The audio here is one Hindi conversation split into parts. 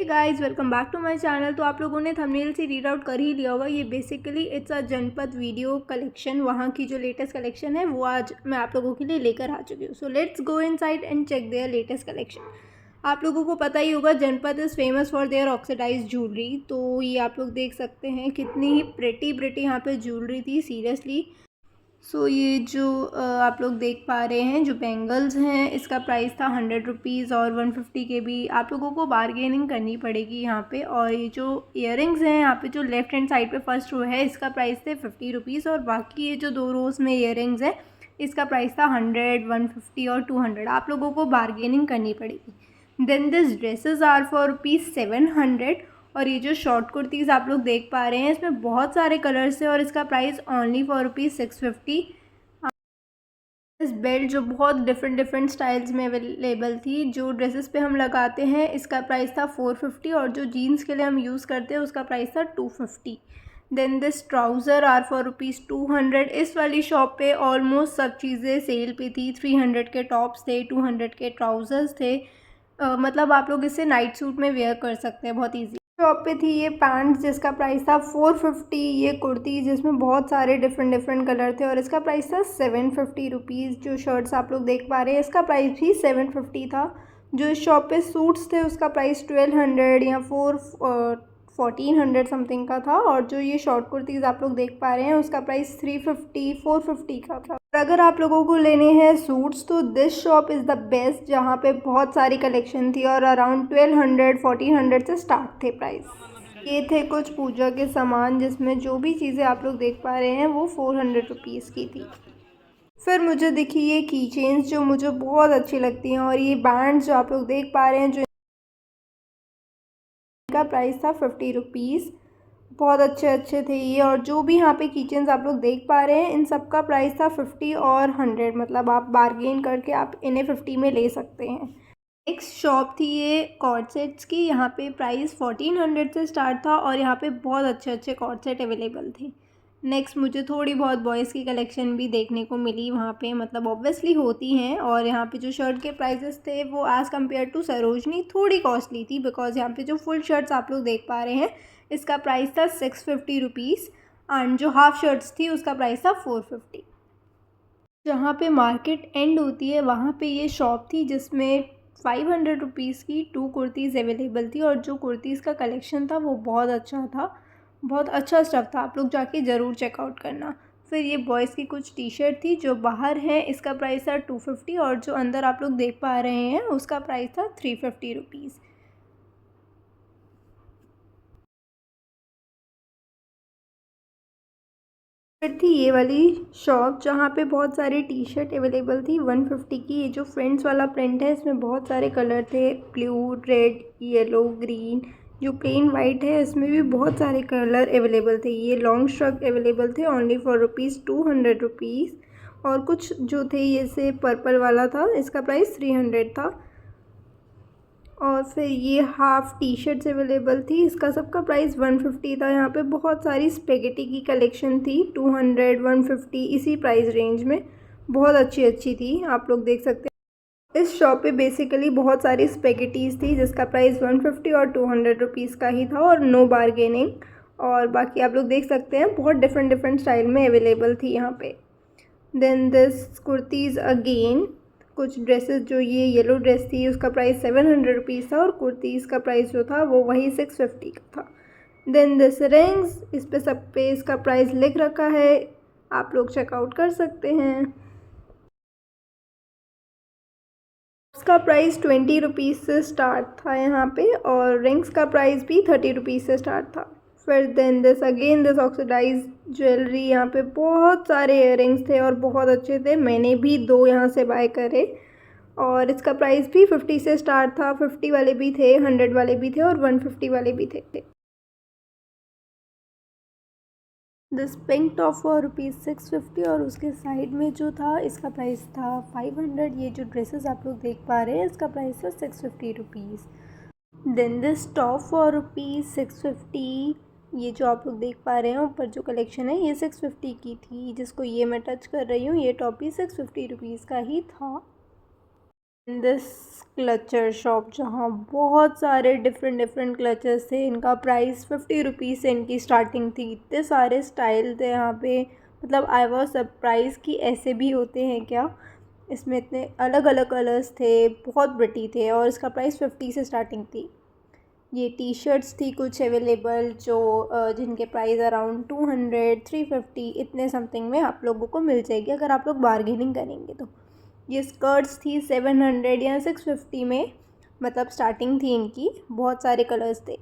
Guys welcome back to my channel. तो आप लोगों ने थंबनेल से रीड आउट कर ही लिया होगा। ये बेसिकली इट्स अ जनपद वीडियो कलेक्शन। वहाँ की जो लेटेस्ट कलेक्शन है वो आज मैं आप लोगों के लिए लेकर आ चुकी हूँ। So let's go inside and check their latest collection. आप लोगों को पता ही होगा Janpath is famous for their oxidise jewellery. तो ये आप लोग देख सकते हैं कितनी ही प्रेटी यहाँ पे ज्वेलरी थी सीरियसली। ये जो आप लोग देख पा रहे हैं जो बैंगल्स हैं, इसका प्राइस था 100 रुपीज़ और 150 के भी आप लोगों को बारगेनिंग करनी पड़ेगी यहाँ पे। और ये जो इयररिंग्स हैं यहाँ पे जो लेफ्ट हैंड साइड पे फर्स्ट रो है, इसका प्राइस थे 50 रुपीज़ और बाकी ये जो दो रोज़ में इयररिंग्स हैं इसका प्राइस था 100, 150 और 200। आप लोगों को बारगेनिंग करनी पड़ेगी। Then this dresses are for rupees 700। और ये जो शॉर्ट कुर्तीज़ आप लोग देख पा रहे हैं इसमें बहुत सारे कलर्स है और इसका प्राइस ओनली फॉर रुपीज़ 650। इस बेल्ट जो बहुत डिफरेंट स्टाइल्स में अवेलेबल थी, जो ड्रेसेस पे हम लगाते हैं इसका प्राइस था 450 और जो जीन्स के लिए हम यूज़ करते हैं उसका प्राइस था 250। Then this trouser are for rupees 200। इस वाली शॉप पे ऑलमोस्ट सब चीज़ें सेल पे थी। 300 के टॉप्स थे, 200 के ट्राउज़र्स थे। मतलब आप लोग इसे नाइट सूट में वेयर कर सकते हैं बहुत ईजी। शॉप पे थी ये पैंट्स जिसका प्राइस था 450। ये कुर्ती जिसमें बहुत सारे डिफरेंट कलर थे और इसका प्राइस था 750 रुपीज़। जो शर्ट्स आप लोग देख पा रहे हैं इसका प्राइस भी 750 था। जो इस शॉप पे सूट्स थे उसका प्राइस 1200 या 1400 समथिंग का था। और जो ये शॉर्ट कुर्तीज़ आप लोग देख पा रहे हैं उसका प्राइस 350, 450 का था। अगर आप लोगों को लेने हैं सूट्स तो this shop is the best, जहाँ पे बहुत सारी कलेक्शन थी और अराउंड 1200, 1400 से स्टार्ट थे प्राइस। ये थे कुछ पूजा के सामान जिसमें जो भी चीज़ें आप लोग देख पा रहे हैं वो 400 रुपीज़ की थी। फिर मुझे दिखी ये की चेन्स जो मुझे बहुत अच्छी लगती हैं और ये बैंड्स जो आप लोग देख पा रहे हैं जो इनका प्राइस था 50 रुपीज़। बहुत अच्छे थे ये। और जो भी यहाँ पे किचन्स आप लोग देख पा रहे हैं इन सब का प्राइस था 50 और 100। मतलब आप बारगेन करके आप इन्हें 50 में ले सकते हैं। एक शॉप थी ये कॉर्ड सेट्स की। यहाँ पे प्राइस 1400 से स्टार्ट था और यहाँ पे बहुत अच्छे कॉर्ड सेट अवेलेबल थे। नेक्स्ट मुझे थोड़ी बहुत बॉयज़ की कलेक्शन भी देखने को मिली वहाँ पे, मतलब ऑब्वियसली होती हैं। और यहाँ पे जो शर्ट के प्राइसेस थे वो एज़ कम्पेयर टू सरोजनी थोड़ी कॉस्टली थी, बिकॉज यहाँ पे जो फुल शर्ट्स आप लोग देख पा रहे हैं इसका प्राइस था 650 रुपीज़ एंड जो हाफ शर्ट्स थी उसका प्राइस था 450। जहाँ पे मार्केट एंड होती है वहाँ पे ये शॉप थी जिसमें 500 रुपीज़ की 2 कुर्तीज़ अवेलेबल थी। और जो कुर्तीज़ का कलेक्शन था वो बहुत अच्छा था, बहुत अच्छा स्टफ़ था। आप लोग जाके ज़रूर चेकआउट करना। फिर ये बॉयज़ की कुछ टी शर्ट थी जो बाहर है, इसका प्राइस था 250 और जो अंदर आप लोग देख पा रहे हैं उसका प्राइस था 350 रुपीज़। फिर थी ये वाली शॉप जहाँ पे बहुत सारी टी शर्ट अवेलेबल थी 150 की। ये जो फ्रेंड्स वाला प्रिंट है इसमें बहुत सारे कलर थे, ब्लू, रेड, येलो, ग्रीन। जो प्लेन वाइट है इसमें भी बहुत सारे कलर अवेलेबल थे। ये लॉन्ग स्ट्रक अवेलेबल थे ओनली फॉर रुपीज़ 200 रुपीज़। और कुछ जो थे ये से पर्पल वाला था, इसका प्राइस 300 था। और फिर ये हाफ़ टी शर्ट्स अवेलेबल थी, इसका सबका प्राइस 150 था। यहाँ पे बहुत सारी स्पेगेटी की कलेक्शन थी 200, 150 इसी प्राइस रेंज में, बहुत अच्छी थी। आप लोग देख सकते हैं इस शॉप पे बेसिकली बहुत सारी स्पेगेटीज़ थी जिसका प्राइस 150 और 200 रुपीज़ का ही था और नो बारगेनिंग। और बाकी आप लोग देख सकते हैं बहुत डिफरेंट स्टाइल में अवेलेबल थी यहाँ पे। देन दिस कुर्तीज़ अगेन, कुछ ड्रेसेस जो ये येलो ड्रेस थी उसका प्राइस 700 रुपीज़ था और कुर्तीज़ का प्राइस जो था वो वही 650 का था। देन दिस रिंग्स, इस पे सब पे इसका प्राइस लिख रखा है, आप लोग चेकआउट कर सकते हैं। इसका प्राइस 20 रुपीज़ से स्टार्ट था यहाँ पे और रिंग्स का प्राइस भी 30 रुपीज़ से स्टार्ट था। फिर देन दिस ऑक्सीडाइज ज्वेलरी, यहाँ पे बहुत सारे इयररिंग्स थे और बहुत अच्छे थे। मैंने भी 2 यहाँ से बाय करे और इसका प्राइस भी 50 से स्टार्ट था। 50 वाले भी थे, 100 वाले भी थे और 150 वाले भी थे। This pink top for rupees 650 और उसके साइड में जो था इसका प्राइस था 500। ये जो ड्रेसेस आप लोग देख पा रहे हैं इसका प्राइस था 650 rupees. Then this top for rupees 650। ये जो आप लोग देख पा रहे हैं ऊपर जो कलेक्शन है ये 650 की थी, जिसको ये मैं टच कर रही हूँ ये टॉप भी 650 रुपीज़ का ही था। दिस क्लचर शॉप, जहाँ बहुत सारे डिफरेंट क्लचर्स थे। इनका प्राइस 50 रुपीज़ से इनकी स्टार्टिंग थी। इतने सारे स्टाइल थे यहाँ पे, मतलब आई वॉज सरप्राइज़ कि ऐसे भी होते हैं क्या। इसमें इतने अलग अलग कलर्स थे, बहुत प्रिटी थे, और इसका प्राइस 50 से स्टार्टिंग थी। ये टी शर्ट्स थी कुछ अवेलेबल, जो जिनके प्राइस अराउंड 200, 350 इतने समथिंग में आप लोगों को मिल जाएगी अगर आप लोग बारगेनिंग करेंगे तो। ये स्कर्ट्स थी 700 या 650 में, मतलब स्टार्टिंग थी इनकी। बहुत सारे कलर्स थे।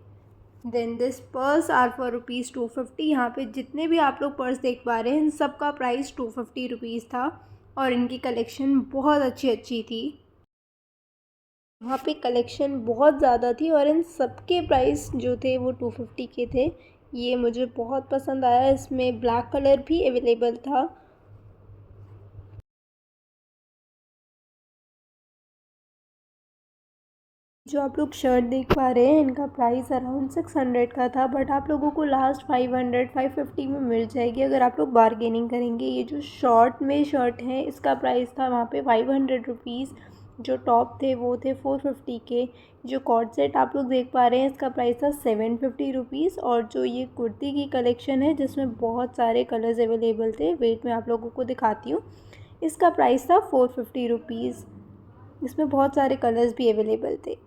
Then this purse are for rupees 250। यहाँ पे जितने भी आप लोग पर्स देख पा रहे हैं इन सब का प्राइस 250 रुपीज़ था, और इनकी कलेक्शन बहुत अच्छी थी। वहाँ पे कलेक्शन बहुत ज़्यादा थी और इन सब के प्राइस जो थे वो 250 के थे। ये मुझे बहुत पसंद आया। इसमें ब्लैक कलर भी अवेलेबल था। जो आप लोग शर्ट देख पा रहे हैं इनका प्राइस अराउंड 600 का था, बट आप लोगों को लास्ट 500, 550 में मिल जाएगी अगर आप लोग बारगेनिंग करेंगे। ये जो शॉर्ट में शर्ट है इसका प्राइस था वहाँ पे 500 रुपीज़। जो टॉप थे वो थे 450 के। जो कॉर्ड सेट आप लोग देख पा रहे हैं इसका प्राइस था 750 रुपीज़। और जो ये कुर्ती की कलेक्शन है जिसमें बहुत सारे कलर्स अवेलेबल थे, वेट में आप लोगों को दिखाती हूँ, इसका प्राइस था 450 रुपीज़। इसमें बहुत सारे कलर्स भी अवेलेबल थे।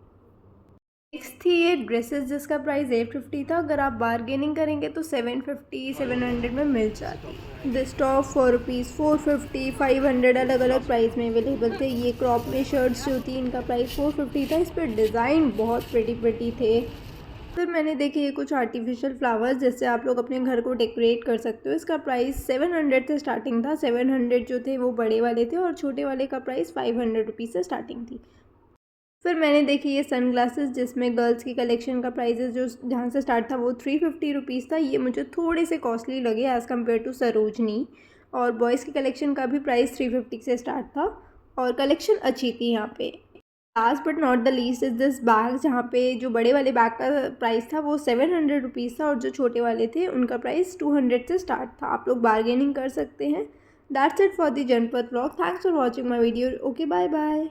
नेक्स्ट थी ये ड्रेसेस जिसका प्राइस 850 था। अगर आप बारगेनिंग करेंगे तो 750, 700 में मिल जाती। दिस टॉप 4 रुपीज़, 450, 500 अलग अलग प्राइस में अवेलेबल थे। ये क्रॉप में शर्ट्स जो थी इनका प्राइस 450 था। इस पर डिज़ाइन बहुत प्रिटी थे। फिर मैंने देखे ये कुछ आर्टिफिशियल फ्लावर्स जिससे आप लोग अपने घर को डेकोरेट कर सकते हो। इसका प्राइस 700 से स्टार्टिंग था। 700 जो थे वो बड़े वाले थे और छोटे वाले का प्राइस 500 रुपीज़ से स्टार्टिंग थी। फिर मैंने देखी ये सनग्लासेस जिसमें गर्ल्स की कलेक्शन का प्राइस जो जहाँ से स्टार्ट था वो 350 रुपीज़ था। ये मुझे थोड़े से कॉस्टली लगे एज़ कम्पेयर टू सरोजनी। और बॉयज़ की कलेक्शन का भी प्राइस 350 से स्टार्ट था और कलेक्शन अच्छी थी यहाँ पे। Last but not the least is this bag, जहाँ पे जो बड़े वाले बैग का प्राइस था वो 700 रुपीज़ था और जो छोटे वाले थे उनका प्राइस 200 से स्टार्ट था। आप लोग बारगेनिंग कर सकते हैं। That's it for the Janpath vlog. Thanks for watching my video. Okay, bye bye.